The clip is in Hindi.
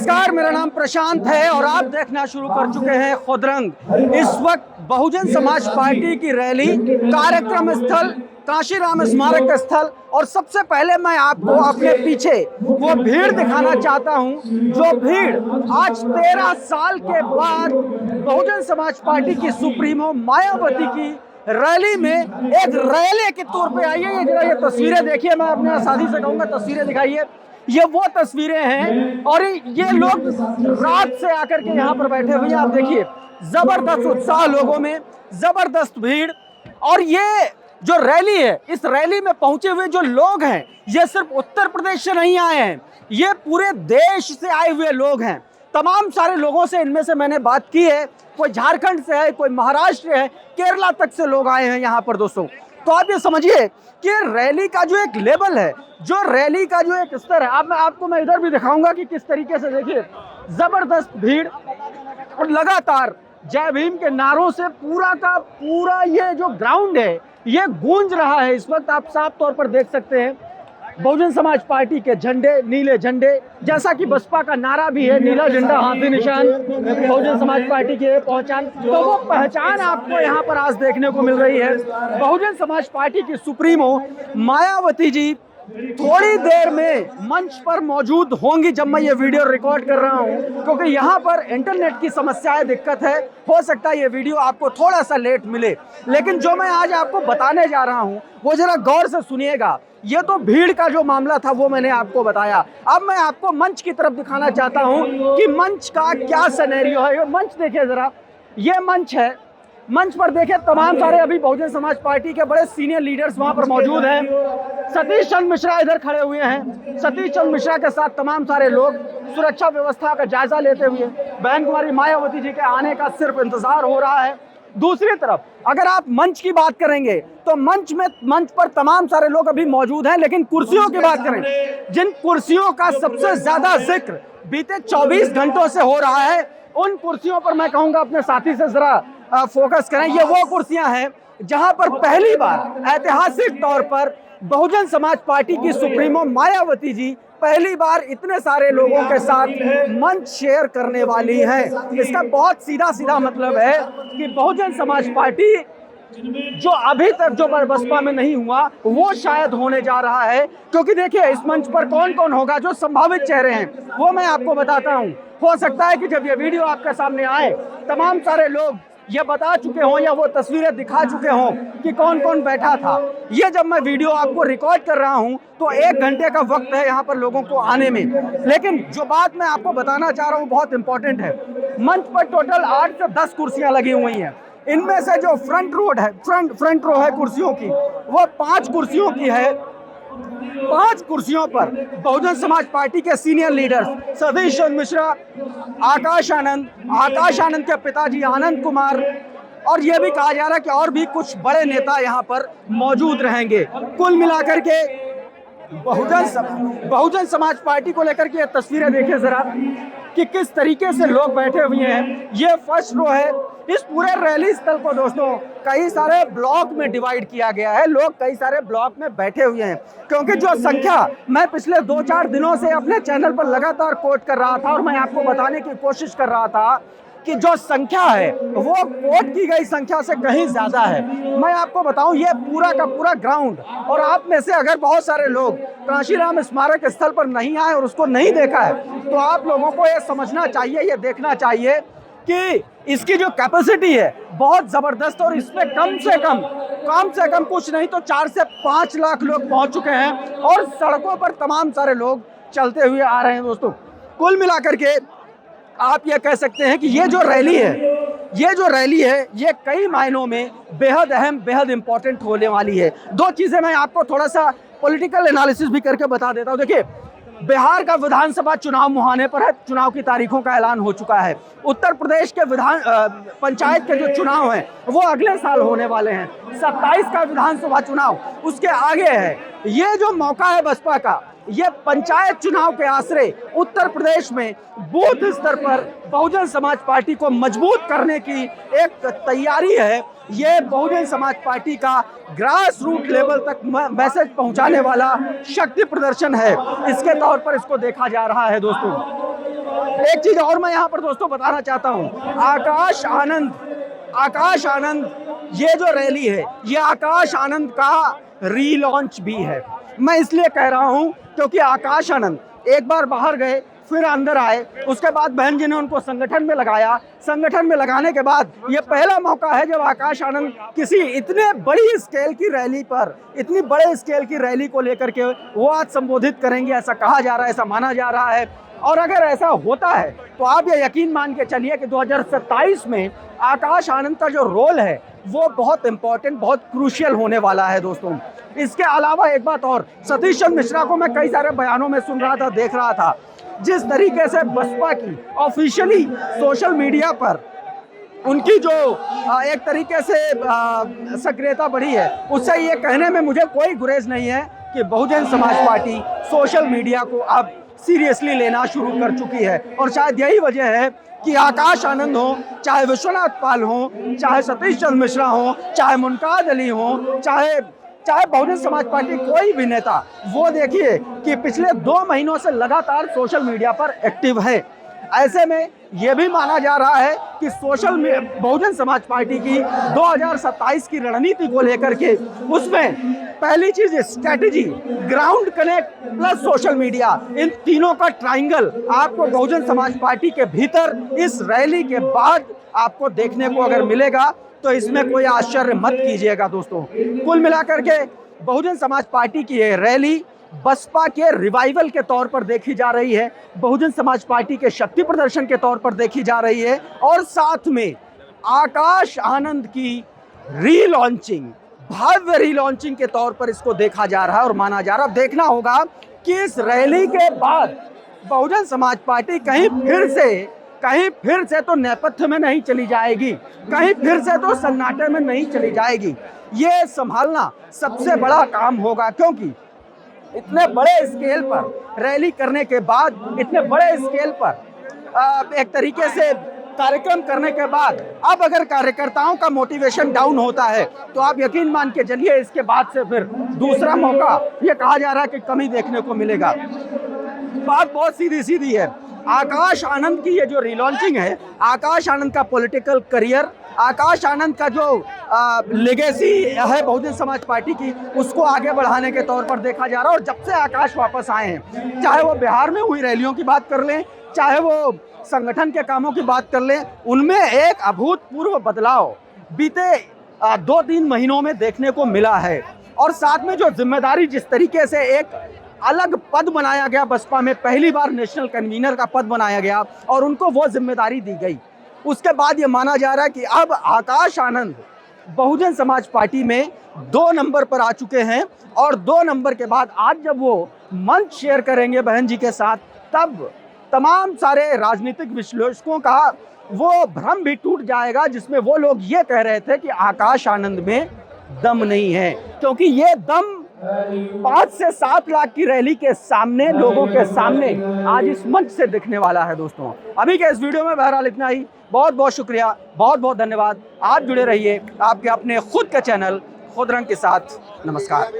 नमस्कार, मेरा नाम प्रशांत है और आप देखना शुरू कर चुके हैं खुदरंग। इस वक्त बहुजन समाज पार्टी की रैली, कार्यक्रम स्थल कांशीराम स्मारक स्थल, और सबसे पहले मैं आपको अपने पीछे वो भीड़ दिखाना चाहता हूं, जो भीड़ आज 13 साल के बाद बहुजन समाज पार्टी की सुप्रीमो मायावती की रैली में एक रैली के तौर पे आई है। ये जरा ये तस्वीरें देखिए, मैं अपने साथी से कहूंगा तस्वीरें दिखाइए। ये वो तस्वीरें हैं और ये लोग रात से आकर के यहाँ पर बैठे हुए हैं। आप देखिए जबरदस्त उत्साह लोगों में, जबरदस्त भीड़। और ये जो रैली है, इस रैली में पहुंचे हुए जो लोग हैं, ये सिर्फ उत्तर प्रदेश से नहीं आए हैं, ये पूरे देश से आए हुए लोग हैं। तमाम सारे लोगों से इनमें से मैंने बात की है, कोई झारखंड से है, कोई महाराष्ट्र है, केरला तक से लोग आए हैं यहाँ पर दोस्तों। तो आप ये समझिए कि रैली का जो एक लेवल है, जो रैली का जो एक स्तर है, अब मैं इधर भी दिखाऊंगा कि किस तरीके से, देखिए जबरदस्त भीड़ और लगातार जय भीम के नारों से पूरा का पूरा ये जो ग्राउंड है ये गूंज रहा है। इस वक्त आप साफ तौर पर देख सकते हैं बहुजन समाज पार्टी के झंडे, नीले झंडे, जैसा कि बसपा का नारा भी है, नीला झंडा हाथी निशान, बहुजन समाज पार्टी की पहचान। तो वो पहचान आपको यहाँ पर आज देखने को मिल रही है। बहुजन समाज पार्टी की सुप्रीमो मायावती जी थोड़ी देर में मंच पर मौजूद होंगी जब मैं ये वीडियो रिकॉर्ड कर रहा हूँ, क्योंकि यहाँ पर इंटरनेट की समस्याएं, दिक्कत है। हो सकता है ये वीडियो आपको थोड़ा सा लेट मिले, लेकिन जो मैं आज आपको बताने जा रहा हूँ वो जरा गौर से सुनिएगा। ये तो भीड़ का जो मामला था वो मैंने आपको बताया। अब मैं आपको मंच की तरफ दिखाना चाहता हूँ कि मंच का क्या सिनेरियो है। ये मंच देखिए जरा, ये मंच है। मंच पर देखें तमाम सारे अभी बहुजन समाज पार्टी के बड़े सीनियर लीडर्स वहां पर मौजूद हैं। सतीश चंद्र मिश्रा इधर खड़े हुए हैं। सतीश चंद्र मिश्रा के साथ तमाम सारे लोग सुरक्षा व्यवस्था का जायजा लेते हुए बहन कुमारी मायावती जी के आने का सिर्फ इंतजार हो रहा है। दूसरी तरफ अगर आप मंच की बात करेंगे तो मंच पर तमाम सारे लोग अभी मौजूद हैं, लेकिन कुर्सियों की बात करें, जिन कुर्सियों का सबसे ज्यादा जिक्र बीते 24 घंटों से हो रहा है, उन कुर्सियों पर मैं कहूंगा अपने साथी से जरा फोकस करें। ये वो कुर्सियां हैं जहां पर पहली बार ऐतिहासिक तौर पर बहुजन समाज पार्टी की सुप्रीमो मायावती जी पहली बार इतने सारे लोगों के साथ मंच शेयर करने वाली हैं। इसका बहुत सीधा सीधा मतलब है कि बहुजन समाज पार्टी जो अभी तक जो बसपा में नहीं हुआ वो शायद होने जा रहा है। क्योंकि देखिए इस मंच पर कौन कौन होगा, जो संभावित चेहरे हैं वो मैं आपको बताता हूं। हो सकता है कि जब ये वीडियो आपके सामने आए तमाम सारे लोग ये बता चुके हों या वो तस्वीरें दिखा चुके हों कि कौन कौन बैठा था। ये जब मैं वीडियो आपको रिकॉर्ड कर रहा हूं तो 1 घंटे का वक्त है यहाँ पर लोगों को आने में, लेकिन जो बात मैं आपको बताना चाह रहा हूँ बहुत इंपॉर्टेंट है। मंच पर टोटल 8 से 10 कुर्सियां लगी हुई हैं। इनमें से जो फ्रंट रो है कुर्सियों की, वो 5 कुर्सियों की है। 5 कुर्सियों पर बहुजन समाज पार्टी के सीनियर लीडर्स सतीश चंद्र मिश्रा, आकाश आनंद के पिताजी आनंद कुमार, और यह भी कहा जा रहा है कि और भी कुछ बड़े नेता यहाँ पर मौजूद रहेंगे। कुल मिलाकर के बहुजन समाज पार्टी को लेकर के तस्वीरें देखिए जरा कि किस तरीके से लोग बैठे हुए हैं। ये फर्स्ट रो है। इस पूरे रैली स्थल को दोस्तों कई सारे ब्लॉक में डिवाइड किया गया है। लोग कई सारे ब्लॉक में बैठे हुए हैं, क्योंकि जो संख्या मैं पिछले 2-4 दिनों से अपने चैनल पर लगातार कोट कर रहा था और मैं आपको बताने की कोशिश कर रहा था कि जो संख्या है वो कोट की गई संख्या से कहीं ज्यादा है। मैं आपको बताऊं, ये पूरा का पूरा ग्राउंड, और आप में से अगर बहुत सारे लोग कांशीराम स्मारक स्थल पर नहीं आए और उसको नहीं देखा है, तो आप लोगों को ये समझना चाहिए, ये देखना चाहिए कि इसकी जो कैपेसिटी है बहुत जबरदस्त, और इसमें कम से कम कुछ नहीं तो 4 से 5 लाख लोग पहुंच चुके हैं और सड़कों पर तमाम सारे लोग चलते हुए आ रहे हैं दोस्तों। कुल मिलाकर के आप ये कह सकते हैं कि ये जो रैली है ये कई मायनों में बेहद अहम, बेहद इंपॉर्टेंट होने वाली है। 2 चीजें मैं आपको थोड़ा सा पॉलिटिकल एनालिसिस भी करके बता देता हूँ। देखिए बिहार का विधानसभा चुनाव मुहाने पर है, चुनाव की तारीखों का ऐलान हो चुका है। उत्तर प्रदेश के पंचायत के जो चुनाव हैं वो अगले साल होने वाले हैं। 27 का विधानसभा चुनाव उसके आगे है। ये जो मौका है बसपा का, ये पंचायत चुनाव के आसरे उत्तर प्रदेश में बूथ स्तर पर बहुजन समाज पार्टी को मजबूत करने की एक तैयारी है। ये बहुजन समाज पार्टी का ग्रास रूट लेवल तक मैसेज पहुंचाने वाला शक्ति प्रदर्शन है। इसके तौर पर इसको देखा जा रहा है दोस्तों। एक चीज और मैं यहाँ पर दोस्तों बताना चाहता हूँ, आकाश आनंद ये जो रैली है ये आकाश आनंद का रीलॉन्च भी है। मैं इसलिए कह रहा हूँ क्योंकि आकाश आनंद एक बार बाहर गए, फिर अंदर आए, उसके बाद बहन जी ने उनको संगठन में लगाया। संगठन में लगाने के बाद ये पहला मौका है जब आकाश आनंद किसी इतने बड़ी स्केल की रैली पर, इतनी बड़े स्केल की रैली को लेकर के वो आज संबोधित करेंगे, ऐसा कहा जा रहा है, ऐसा माना जा रहा है। और अगर ऐसा होता है तो आप ये यकीन मान के चलिए कि 2027 में आकाश आनंद का जो रोल है वो बहुत इंपॉर्टेंट, बहुत क्रूशियल होने वाला है दोस्तों। इसके अलावा एक बात और, सतीश चंद्र मिश्रा को मैं कई सारे बयानों में सुन रहा था, देख रहा था, जिस तरीके से बसपा की ऑफिशियली सोशल मीडिया पर उनकी जो एक तरीके से सक्रियता बढ़ी है, उससे ये कहने में मुझे कोई गुरेज नहीं है कि Bahujan Samaj party social media को अब सीरियसली लेना शुरू कर चुकी है। और शायद यही वजह है कि आकाश आनंद हो, चाहे विश्वनाथ पाल हो, चाहे सतीश चंद्र मिश्रा हो, चाहे मुमताज अली हो, चाहे बहुजन समाज पार्टी कोई भी नेता, वो देखिए कि पिछले 2 महीनों से लगातार सोशल मीडिया पर एक्टिव है। ऐसे में यह भी माना जा रहा है कि बहुजन समाज पार्टी की 2027 की रणनीति को लेकर के उसमें पहली चीज strategy, ground connect plus social media, इन तीनों का ट्रायंगल आपको बहुजन समाज पार्टी के भीतर इस रैली के बाद आपको देखने को अगर मिलेगा तो इसमें कोई आश्चर्य मत कीजिएगा दोस्तों। कुल मिलाकर के बहुजन समाज पार्टी की ये रैली बसपा के रिवाइवल के तौर पर देखी जा रही है, बहुजन समाज पार्टी के शक्ति प्रदर्शन के तौर पर देखी जा रही है, और साथ में आकाश आनंद की रीलॉन्चिंग, भव्य रीलॉन्चिंग के तौर पर इसको देखा जा रहा है और माना जा रहा है। अब देखना होगा कि इस रैली के बाद बहुजन समाज पार्टी कहीं फिर से तो नेपथ्य में नहीं चली जाएगी, कहीं फिर से तो सन्नाटे में नहीं चली जाएगी। ये संभालना सबसे बड़ा काम होगा, क्योंकि इतने बड़े स्केल पर रैली करने के बाद, इतने बड़े स्केल पर एक तरीके से कार्यक्रम करने के बाद अब अगर कार्यकर्ताओं का मोटिवेशन डाउन होता है तो आप यकीन मान के चलिए इसके बाद से फिर दूसरा मौका ये कहा जा रहा है कि कमी देखने को मिलेगा। बात बहुत सीधी सीधी है। आकाश आनंद की ये जो रीलॉन्चिंग है, आकाश आनंद का पॉलिटिकल करियर, आकाश आनंद का जो लेगेसी है बहुजन समाज पार्टी की, उसको आगे बढ़ाने के तौर पर देखा जा रहा है। और जब से आकाश वापस आए हैं, चाहे वो बिहार में हुई रैलियों की बात कर लें, चाहे वो संगठन के कामों की बात कर लें, उनमें एक अभूतपूर्व बदलाव बीते 2-3 महीनों में देखने को मिला है। और साथ में जो जिम्मेदारी, जिस तरीके से एक अलग पद बनाया गया, बसपा में पहली बार नेशनल कन्वीनर का पद बनाया गया और उनको वो जिम्मेदारी दी गई, उसके बाद ये माना जा रहा है कि अब आकाश आनंद बहुजन समाज पार्टी में 2 नंबर पर आ चुके हैं। और 2 नंबर के बाद आज जब वो मंच शेयर करेंगे बहन जी के साथ, तब तमाम सारे राजनीतिक विश्लेषकों का वो भ्रम भी टूट जाएगा जिसमें वो लोग ये कह रहे थे कि आकाश आनंद में दम नहीं है, क्योंकि ये दम 5 से 7 लाख की रैली के सामने, लोगों के सामने आज इस मंच से दिखने वाला है दोस्तों। अभी के इस वीडियो में बहरहाल इतना ही। बहुत बहुत शुक्रिया, बहुत बहुत धन्यवाद। आप जुड़े रहिए आपके अपने खुद का चैनल खुदरंग के साथ। नमस्कार।